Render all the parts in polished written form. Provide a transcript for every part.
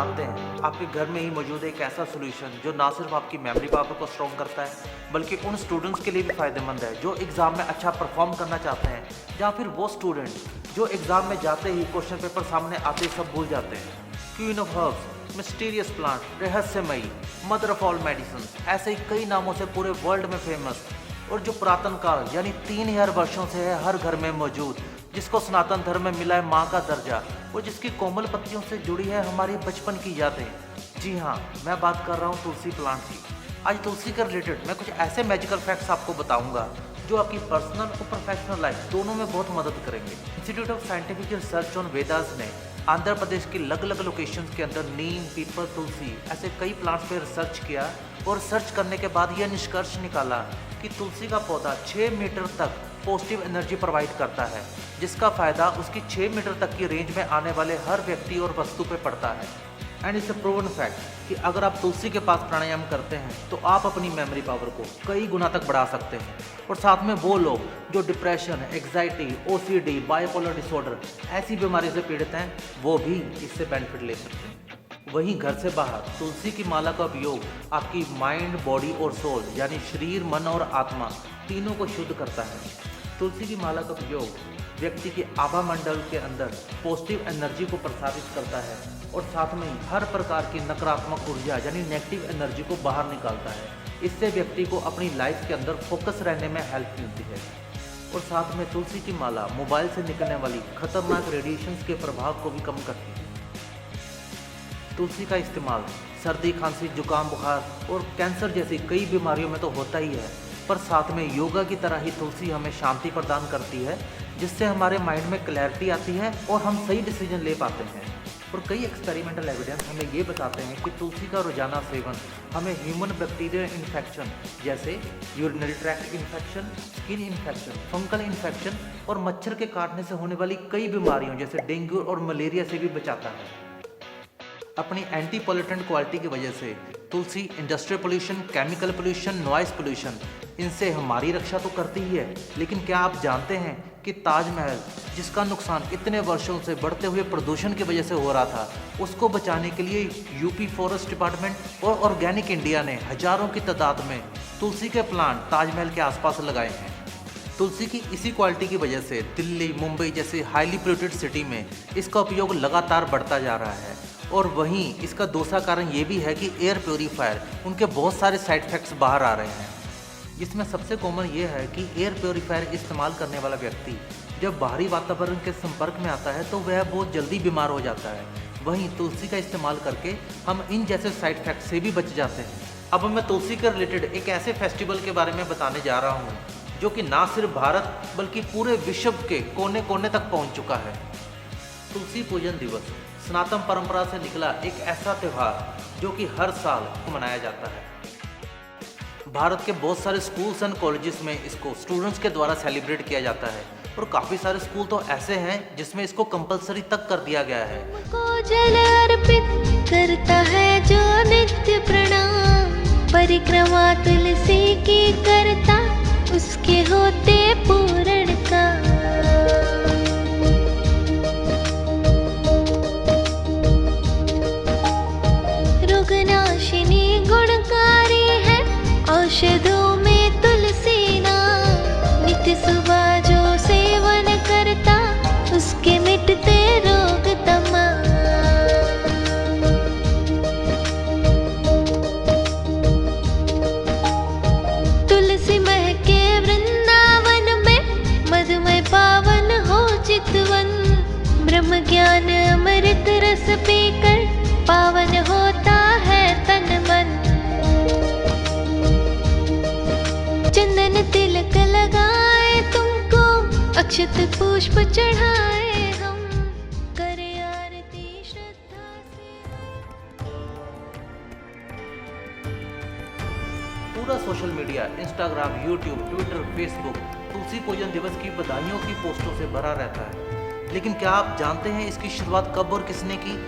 जानते हैं आपके घर में ही मौजूद है एक ऐसा सॉल्यूशन जो ना सिर्फ आपकी मेमोरी पावर को स्ट्रॉन्ग करता है बल्कि उन स्टूडेंट्स के लिए भी फ़ायदेमंद है जो एग्ज़ाम में अच्छा परफॉर्म करना चाहते हैं, या फिर वो स्टूडेंट जो एग्ज़ाम में जाते ही क्वेश्चन पेपर सामने आते ही सब भूल जाते हैं। Queen of herbs, mysterious plant, रहस्यमयी, मदर ऑफ ऑल मेडिसिन, ऐसे ही कई नामों से पूरे वर्ल्ड में फेमस और जो पुरातन काल यानी 3000 वर्षों से है हर घर में मौजूद, जिसको सनातन धर्म में मिला है माँ का दर्जा और जिसकी कोमल पत्तियों से जुड़ी है हमारी बचपन की यादें। जी हाँ, मैं बात कर रहा हूँ तुलसी प्लांट की। आज तुलसी के रिलेटेड मैं कुछ ऐसे मैजिकल फैक्ट्स आपको बताऊंगा जो आपकी पर्सनल और प्रोफेशनल लाइफ दोनों में बहुत मदद करेंगे। Institute of scientific research on Vedas ने आंध्र प्रदेश की अलग अलग लोकेशंस के अंदर नीम, पीपल, तुलसी ऐसे कई प्लांट्स पे रिसर्च किया और रिसर्च करने के बाद यह निष्कर्ष निकाला कि तुलसी का पौधा 6 मीटर तक पॉजिटिव एनर्जी प्रोवाइड करता है, जिसका फ़ायदा उसकी 6 मीटर तक की रेंज में आने वाले हर व्यक्ति और वस्तु पे पड़ता है। And it's a proven fact कि अगर आप तुलसी के पास प्राणायाम करते हैं तो आप अपनी मेमोरी पावर को कई गुना तक बढ़ा सकते हैं। और साथ में वो लोग जो depression, anxiety, OCD, bipolar disorder ऐसी बीमारी से पीड़ित हैं वो भी इससे बेनिफिट ले सकते हैं। वहीं घर से बाहर तुलसी की माला का उपयोग आपकी माइंड, बॉडी और सोल यानी शरीर, मन और आत्मा तीनों को शुद्ध करता है। तुलसी की माला का उपयोग व्यक्ति के आभा मंडल के अंदर पॉजिटिव एनर्जी को प्रसारित करता है और साथ में हर प्रकार की नकारात्मक ऊर्जा यानी नेगेटिव एनर्जी को बाहर निकालता है। इससे व्यक्ति को अपनी लाइफ के अंदर फोकस रहने में हेल्प मिलती है। और साथ में तुलसी की माला मोबाइल से निकलने वाली खतरनाक रेडिएशंस के प्रभाव को भी कम करती है। तुलसी का इस्तेमाल सर्दी, खांसी, जुकाम, बुखार और कैंसर जैसी कई बीमारियों में तो होता ही है, पर साथ में योगा की तरह ही तुलसी हमें शांति प्रदान करती है, जिससे हमारे माइंड में क्लैरिटी आती है और हम सही डिसीजन ले पाते हैं। और कई एक्सपेरिमेंटल एविडेंस हमें ये बताते हैं कि तुलसी का रोजाना सेवन हमें ह्यूमन बैक्टीरियल इन्फेक्शन जैसे urinary tract infection, skin infection, fungal infection और मच्छर के काटने से होने वाली कई बीमारियों जैसे डेंगू और मलेरिया से भी बचाता है। अपनी एंटी पॉल्यूटेंट क्वालिटी की वजह से तुलसी industrial pollution, chemical pollution, noise pollution इनसे हमारी रक्षा तो करती ही है, लेकिन क्या आप जानते हैं कि ताजमहल जिसका नुकसान इतने वर्षों से बढ़ते हुए प्रदूषण की वजह से हो रहा था, उसको बचाने के लिए यूपी फॉरेस्ट डिपार्टमेंट और ऑर्गेनिक इंडिया ने हजारों की तादाद में तुलसी के प्लांट ताजमहल के आसपास लगाए हैं। तुलसी की इसी क्वालिटी की वजह से दिल्ली, मुंबई जैसे हाईली पोल्यूटेड सिटी में इसका उपयोग लगातार बढ़ता जा रहा है। और वहीं इसका दूसरा कारण ये भी है कि एयर प्योरीफायर उनके बहुत सारे साइड इफेक्ट्स बाहर आ रहे हैं, जिसमें सबसे कॉमन ये है कि एयर प्योरीफायर इस्तेमाल करने वाला व्यक्ति जब बाहरी वातावरण के संपर्क में आता है तो वह बहुत जल्दी बीमार हो जाता है। वहीं तुलसी का इस्तेमाल करके हम इन जैसे साइड इफेक्ट से भी बच जाते हैं। अब मैं तुलसी के रिलेटेड एक ऐसे फेस्टिवल के बारे में बताने जा रहा हूँ जो कि ना सिर्फ भारत बल्कि पूरे विश्व के कोने कोने तक पहुँच चुका है। तुलसी पूजन दिवस सनातन परंपरा से निकला एक ऐसा त्यौहार जो कि हर साल मनाया जाता है। भारत के बहुत सारे स्कूल्स एंड कॉलेजेस में इसको स्टूडेंट्स के द्वारा सेलिब्रेट किया जाता है और काफ़ी सारे स्कूल तो ऐसे हैं जिसमें इसको कंपलसरी तक कर दिया गया है। को जल अर्पित करता है जो नित्य प्रणाम, परिक्रमा तुलसी की करता उसके होते पूर्ण काम। रोगनाशिनी गुणकारी है औषधों में तुलसी नाम, नित्य सुबह जो सेवन करता उसके मिटते रोग तमाम। तुलसी महके वृंदावन में मधुमय पावन हो चितवन, ब्रह्म ज्ञान अमृत रस पीकर पावन होता है तन मन। चंदन तिलक लगाए तुमको, अक्षत पुष्प चढ़ाए हम, करे आरती श्रद्धा से। पूरा social media, Instagram, YouTube, Twitter, Facebook Tulsi Pujan Diwas की बधाइयों की पोस्टों से भरा रहता है। लेकिन क्या आप जानते हैं इसकी शुरुआत कब और किसने की?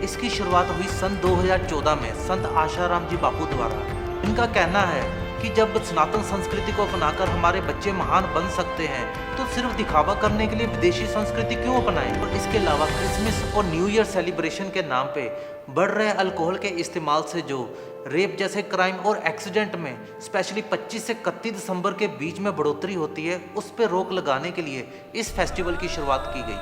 इसकी शुरुआत हुई सन 2014 में संत आशाराम जी बापू द्वारा। इनका कहना है कि जब सनातन संस्कृति को अपनाकर हमारे बच्चे महान बन सकते हैं तो सिर्फ दिखावा करने के लिए विदेशी संस्कृति क्यों अपनाएं। और इसके अलावा क्रिसमस और न्यू ईयर सेलिब्रेशन के नाम पे बढ़ रहे अल्कोहल के इस्तेमाल से जो रेप जैसे क्राइम और एक्सीडेंट में स्पेशली 25 से 31 दिसंबर के बीच में बढ़ोतरी होती है, उस पर रोक लगाने के लिए इस फेस्टिवल की शुरुआत की गई।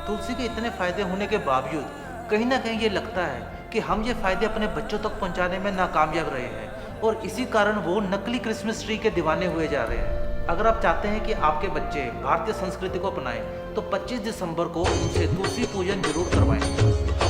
तुलसी के इतने फायदे होने के बावजूद कहीं ना कहीं ये लगता है कि हम ये फायदे अपने बच्चों तक पहुंचाने में नाकामयाब रहे हैं और इसी कारण वो नकली क्रिसमस ट्री के दीवाने हुए जा रहे हैं। अगर आप चाहते हैं कि आपके बच्चे भारतीय संस्कृति को अपनाएं तो 25 दिसंबर को उनसे तुलसी पूजन जरूर करवाएं।